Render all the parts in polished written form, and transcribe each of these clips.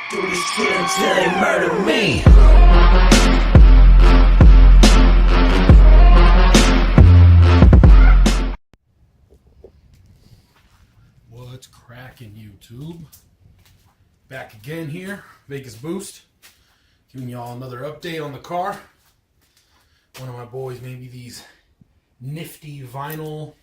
Do this shit until they murder me. What's cracking, YouTube? Back again here, VegasBoost, giving y'all another update on the car. One of my boys made me these nifty vinyl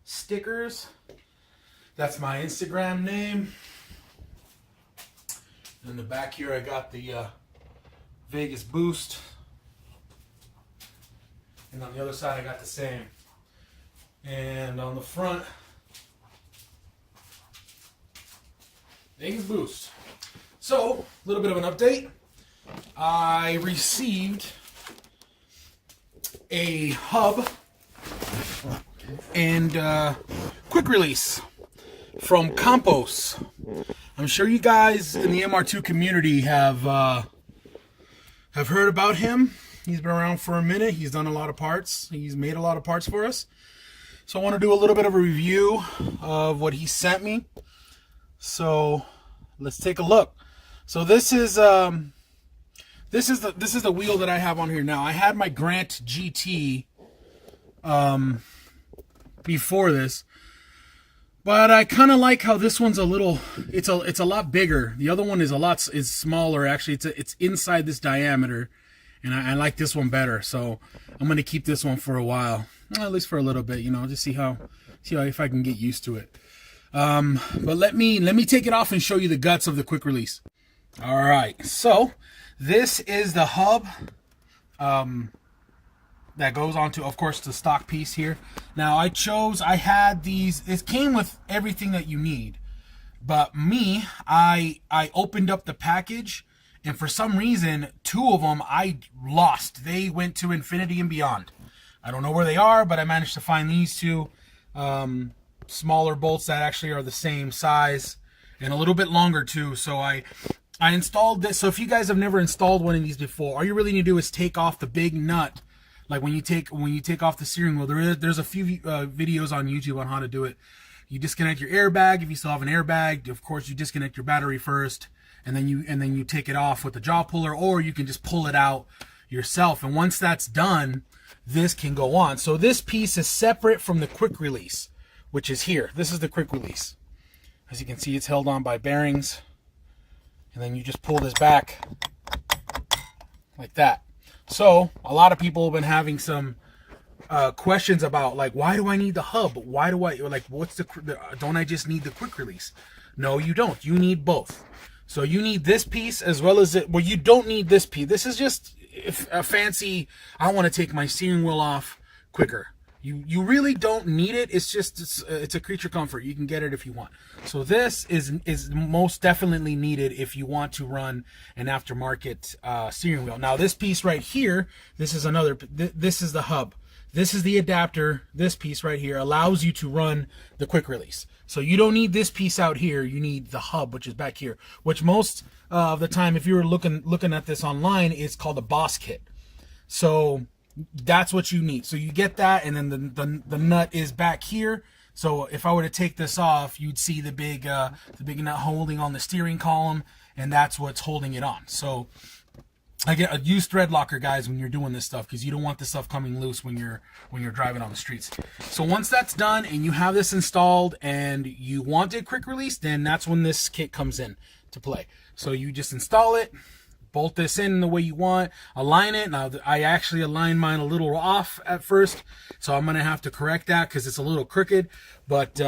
stickers. That's my Instagram name. In the back here, I got the VegasBoost, and on the other side, I got the same. And on the front, VegasBoost. So, a little bit of an update. I received a hub and quick release from Campos. I'm sure you guys in the MR2 community have heard about him. He's been around for a minute. He's done a lot of parts. He's made a lot of parts for us. So I want to do a little bit of a review of what he sent me. So let's take a look. So this is the wheel that I have on here now. I had my Grant GT before this, but I kind of like how this one's it's a lot bigger. The other one is smaller. Actually, it's inside this diameter, and I like this one better. So I'm gonna keep this one for a while, well, at least for a little bit, just see how if I can get used to it. But let me take it off and show you the guts of the quick release. All right, so this is the hub that goes onto, of course, the stock piece here. Now I had these, it came with everything that you need, but me, I opened up the package, and for some reason, two of them I lost. They went to infinity and beyond. I don't know where they are, but I managed to find these two smaller bolts that actually are the same size and a little bit longer too. So I installed this. So if you guys have never installed one of these before, all you really need to do is take off the big nut. Like when you take off the steering wheel, there's a few videos on YouTube on how to do it. You disconnect your airbag. If you still have an airbag, of course you disconnect your battery first, and then you take it off with the jaw puller, or you can just pull it out yourself. And once that's done, this can go on. So this piece is separate from the quick release, which is here. This is the quick release. As you can see, it's held on by bearings, and then you just pull this back like that. So a lot of people have been having some questions about, like, why do I need the hub? Why do I, like, don't I just need the quick release? No, you don't. You need both. So you need this piece as well as you don't need this piece. This is just a fancy, I want to take my steering wheel off quicker. You really don't need it. It's a creature comfort. You can get it if you want. So this is most definitely needed if you want to run an aftermarket steering wheel. Now this piece right here, this is the hub. This is the adapter. This piece right here allows you to run the quick release. So you don't need this piece out here. You need the hub, which is back here, which most of the time, if you were looking at this online, is called a Boss kit. So that's what you need. So you get that, and then the nut is back here. So if I were to take this off, you'd see the big nut holding on the steering column, and that's what's holding it on. So use thread locker, guys, when you're doing this stuff, because you don't want this stuff coming loose when you're driving on the streets. So once that's done and you have this installed and you want it quick release, then that's when this kit comes in to play. So you just install it, bolt this in the way you want, align it. Now I actually aligned mine a little off at first, so I'm gonna have to correct that because it's a little crooked. But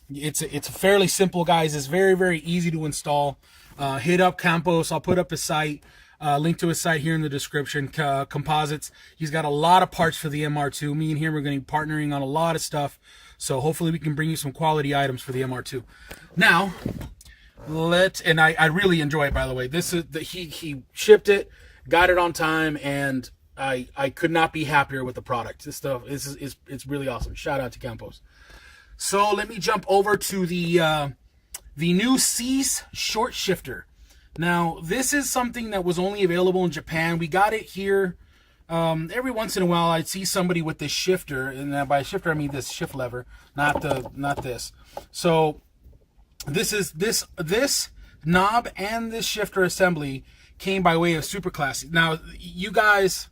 it's fairly simple, guys. It's very, very easy to install. Hit up Campos. I'll put up his site. Link to his site here in the description. Composites. He's got a lot of parts for the MR2. Me and him are going to be partnering on a lot of stuff. So hopefully we can bring you some quality items for the MR2. Now, and I really enjoy it, by the way. This is he shipped it, got it on time, and I could not be happier with the product. This stuff it's really awesome. Shout out to Campos. So let me jump over to the new Cease short shifter. Now, this is something that was only available in Japan. We got it here. Every once in a while, I'd see somebody with this shifter, and by shifter I mean this shift lever, not this. So this knob and this shifter assembly came by way of Super Classic. Now, you guys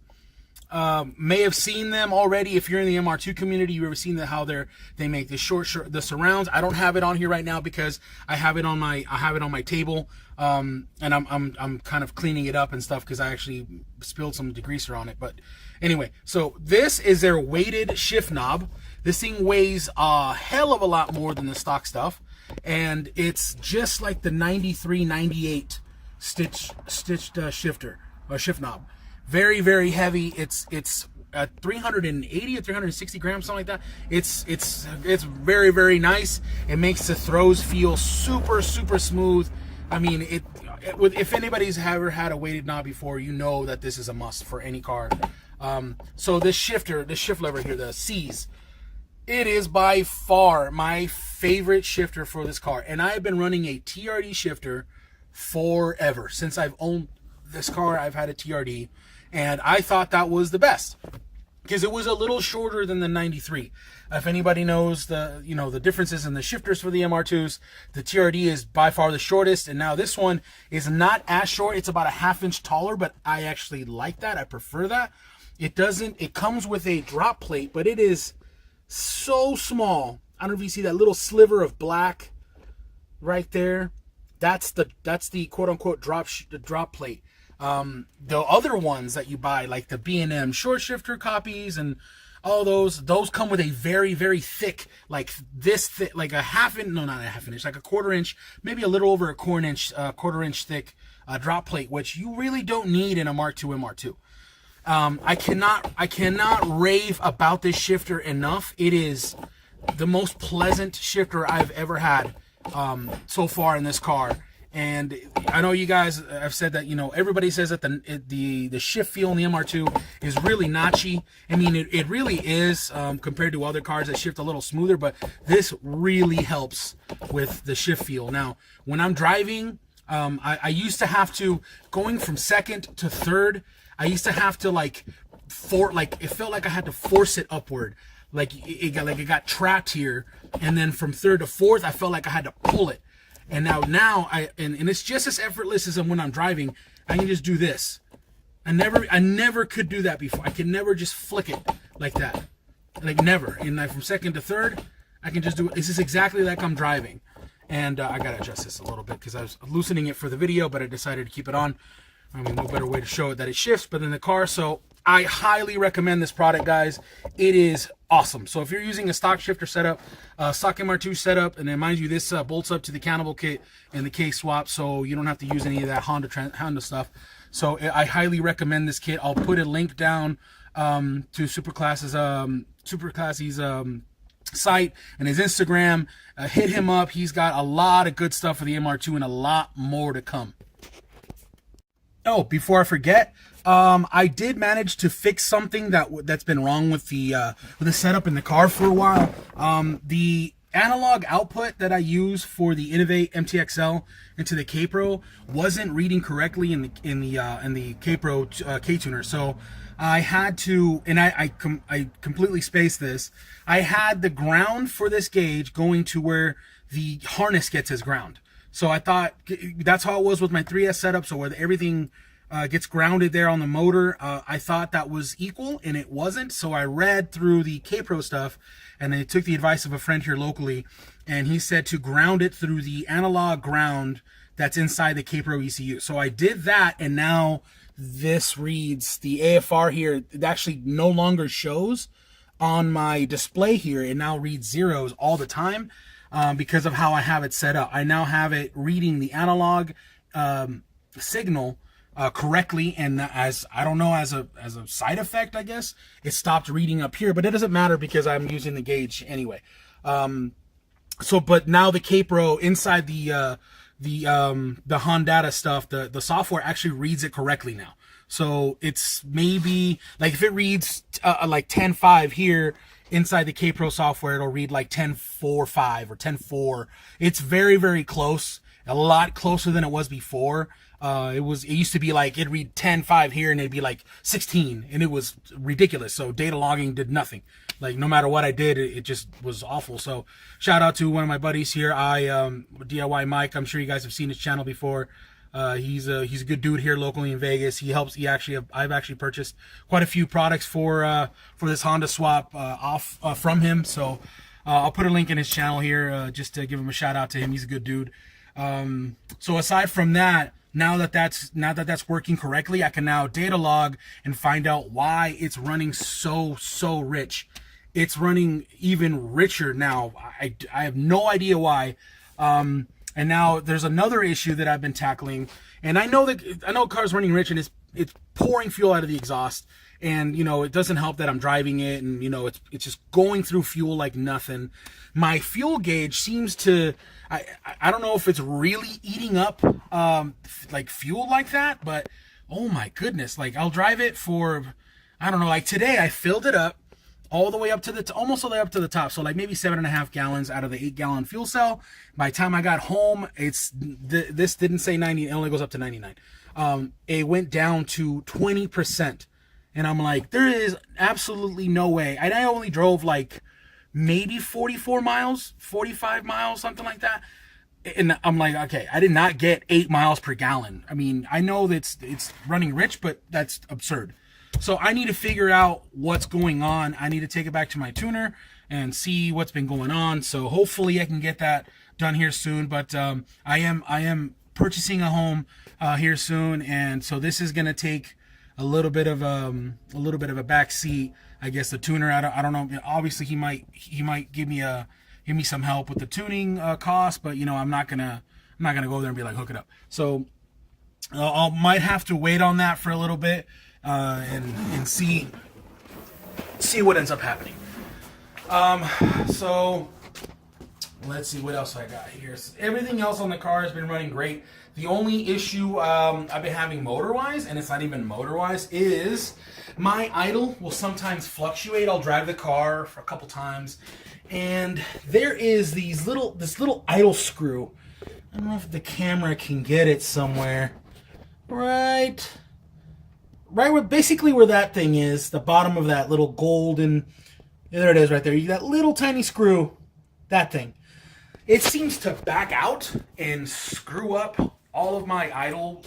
may have seen them already. If you're in the MR2 community, you've ever seen how they make the surrounds. I don't have it on here right now because I have it on my table, and I'm kind of cleaning it up and stuff because I actually spilled some degreaser on it. But anyway, so this is their weighted shift knob. This thing weighs a hell of a lot more than the stock stuff, and it's just like the 93, 98 stitched shifter or shift knob. Very, very heavy. It's 380 or 360 grams, something like that. It's very, very nice. It makes the throws feel super, super smooth. I mean, if anybody's ever had a weighted knob before, you know that this is a must for any car. So this shift lever here, the C's, it is by far my favorite shifter for this car, and I have been running a TRD shifter forever. Since I've owned this car, I've had a TRD, and I thought that was the best because it was a little shorter than the 93. If anybody knows the differences in the shifters for the MR2s, the TRD is by far the shortest, and now this one is not as short. It's about a ½ inch taller, but I actually like that. I prefer that. It comes with a drop plate, but it is so small. I don't know if you see that little sliver of black right there. That's the quote unquote drop plate. The other ones that you buy, like the B&M short shifter copies and all those come with a very, very thick, like this thick, like a ½ inch, no, not a ½ inch, like a ½ inch, maybe a little over a quarter inch thick drop plate, which you really don't need in a Mark II MR2. I cannot rave about this shifter enough. It is the most pleasant shifter I've ever had so far in this car. And I know you guys have said that, everybody says that the shift feel in the MR2 is really notchy. I mean, it really is compared to other cars that shift a little smoother, but this really helps with the shift feel. Now, when I'm driving, I used to have to, going from second to third, I used to have to it felt like I had to force it upward. Like it got trapped here, and then from third to fourth, I felt like I had to pull it. And now and it's just as effortless as when I'm driving. I can just do this. I never could do that before. I can never just flick it like that, like never. And from second to third, I can just do it. This is exactly like I'm driving. And I gotta adjust this a little bit because I was loosening it for the video, but I decided to keep it on. I mean, no better way to show it that it shifts, but in the car. So I highly recommend this product, guys. It is awesome. So if you're using a stock shifter setup, stock MR2 setup, and then mind you, this bolts up to the cannibal kit and the case swap, so you don't have to use any of that Honda stuff. So I highly recommend this kit. I'll put a link down to Super Classy's site and his Instagram. Hit him up. He's got a lot of good stuff for the MR2 and a lot more to come. Oh, before I forget, I did manage to fix something that's been wrong with the setup in the car for a while. The analog output that I use for the Innovate MTXL into the K-Pro wasn't reading correctly in the K-Pro K-tuner. So I had to, and I completely spaced this. I had the ground for this gauge going to where the harness gets as ground. So I thought that's how it was with my 3S setup. So where everything gets grounded there on the motor, I thought that was equal, and it wasn't. So I read through the K-Pro stuff, and I took the advice of a friend here locally, and he said to ground it through the analog ground that's inside the K-Pro ECU. So I did that, and now this reads the AFR here. It actually no longer shows on my display here. It now reads zeros all the time. Because of how I have it set up. I now have it reading the analog signal correctly, and as a side effect, I guess, it stopped reading up here, but it doesn't matter because I'm using the gauge anyway. But now the K-Pro inside the Hondata stuff, the software actually reads it correctly now. So it's maybe like if it reads like 10.5 here, inside the K-Pro software, it'll read like 10.4.5 or 10.4. It's very, very close. A lot closer than it was before. It used to be like it'd read 10.5 here and it'd be like 16, and it was ridiculous. So data logging did nothing. like no matter what I did, it just was awful. So shout out to one of my buddies here, DIYMike. I'm sure you guys have seen his channel before. He's a good dude here locally in Vegas. I've actually purchased quite a few products for this Honda swap from him. So I'll put a link in his channel here just to give him a shout out to him. He's a good dude. So aside from that, now that that's working correctly, I can now data log and find out why it's running so rich. It's running even richer now. I have no idea why. And now there's another issue that I've been tackling, and I know car's running rich and it's pouring fuel out of the exhaust, and you know it doesn't help that I'm driving it, and you know it's just going through fuel like nothing. My fuel gauge seems to I don't know if it's really eating up like fuel like that, but oh my goodness, like I'll drive it for, I don't know, like today I filled it up all the way up to almost all the way up to the top, so like maybe 7.5 gallons out of the 8-gallon fuel cell. By the time I got home, this didn't say 90, it only goes up to 99. It went down to 20%, and I'm like, there is absolutely no way. I only drove like maybe 44 miles, 45 miles, something like that. And I'm like, okay, I did not get 8 miles per gallon. I mean, I know that it's running rich, but that's absurd. So I need to figure out what's going on. I need to take it back to my tuner and see what's been going on. So hopefully I can get that done here soon. But I am purchasing a home here soon, and so this is gonna take a little bit of a back seat. I guess the tuner, I don't know. Obviously he might give me some help with the tuning cost, but you know I'm not gonna go there and be like, hook it up. So I might have to wait on that for a little bit. And see what ends up happening. So let's see what else I got here. So everything else on the car has been running great. The only issue I've been having motor-wise, and it's not even motor-wise, is my idle will sometimes fluctuate. I'll drive the car for a couple times, and there is this little idle screw. I don't know if the camera can get it somewhere. Right where basically where that thing is, the bottom of that little golden, there it is right there. You that little tiny screw, that thing. It seems to back out and screw up all of my idle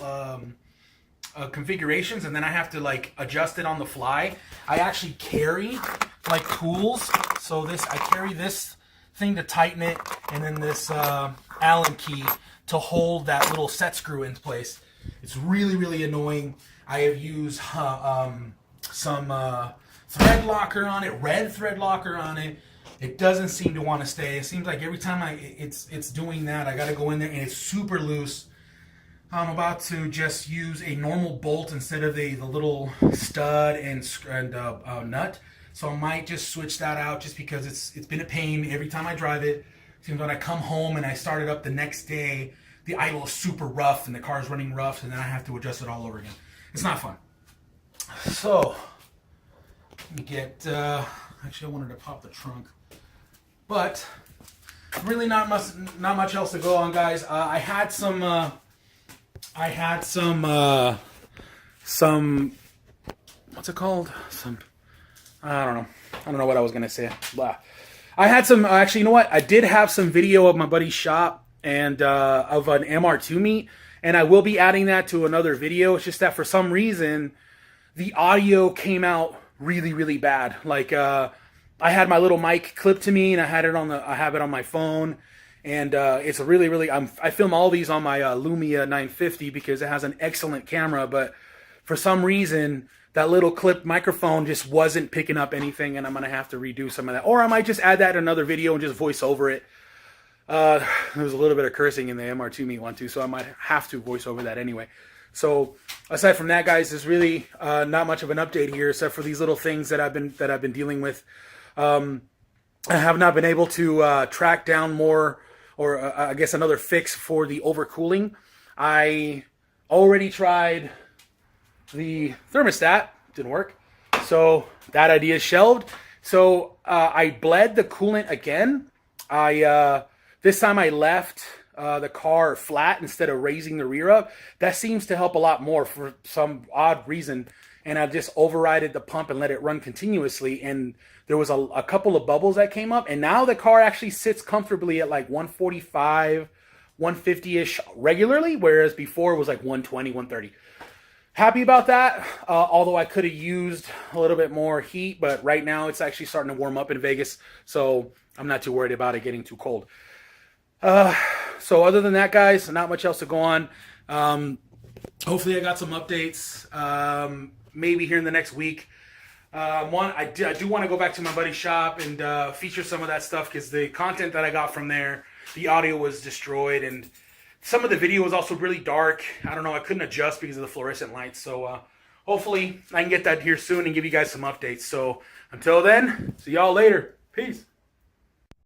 configurations, and then I have to like adjust it on the fly. I actually carry like tools, so I carry this thing to tighten it, and then this Allen key to hold that little set screw in place. It's really annoying. I have used some thread locker on it, red thread locker on it. It doesn't seem to want to stay. It seems like every time it's doing that, I got to go in there and it's super loose. I'm about to just use a normal bolt instead of the little stud and nut. So I might just switch that out just because it's been a pain every time I drive it. It seems when I come home and I start it up the next day, the idle is super rough and the car's running rough, and then I have to adjust it all over again. It's not fun. So, let me get, actually I wanted to pop the trunk, but really not much else to go on, guys. I had some, what's it called? I don't know what I was going to say. Blah. I had some, actually, you know what? I did have some video of my buddy's shop and of an MR2 meet. And I will be adding that to another video. It's just that for some reason, the audio came out really bad. Like I had my little mic clipped to me, and I have it on my phone, and it's really. I film all these on my Lumia 950 because it has an excellent camera, but for some reason that little clipped microphone just wasn't picking up anything, and I'm gonna have to redo some of that, or I might just add that in another video and just voice over it. There was a little bit of cursing in the MR2 meet one too, so I might have to voice over that anyway. So aside from that, guys, there's really not much of an update here, except for these little things that I've been dealing with. I have not been able to track down more, or I guess another fix for the overcooling. I already tried the thermostat, didn't work, so that idea is shelved. So I bled the coolant again. This time I left the car flat instead of raising the rear up, that seems to help a lot more for some odd reason. And I just overrided the pump and let it run continuously, and there was a couple of bubbles that came up, and now the car actually sits comfortably at like 145, 150-ish regularly, whereas before it was like 120, 130. Happy about that, although I could have used a little bit more heat, but right now it's actually starting to warm up in Vegas, so I'm not too worried about it getting too cold. So other than that, guys, not much else to go on. Hopefully I got some updates, maybe here in the next week. I do want to go back to my buddy's shop and feature some of that stuff, because the content that I got from there, the audio was destroyed, and some of the video was also really dark. I don't know, I couldn't adjust because of the fluorescent lights. So hopefully I can get that here soon and give you guys some updates. So until then, see y'all later. Peace.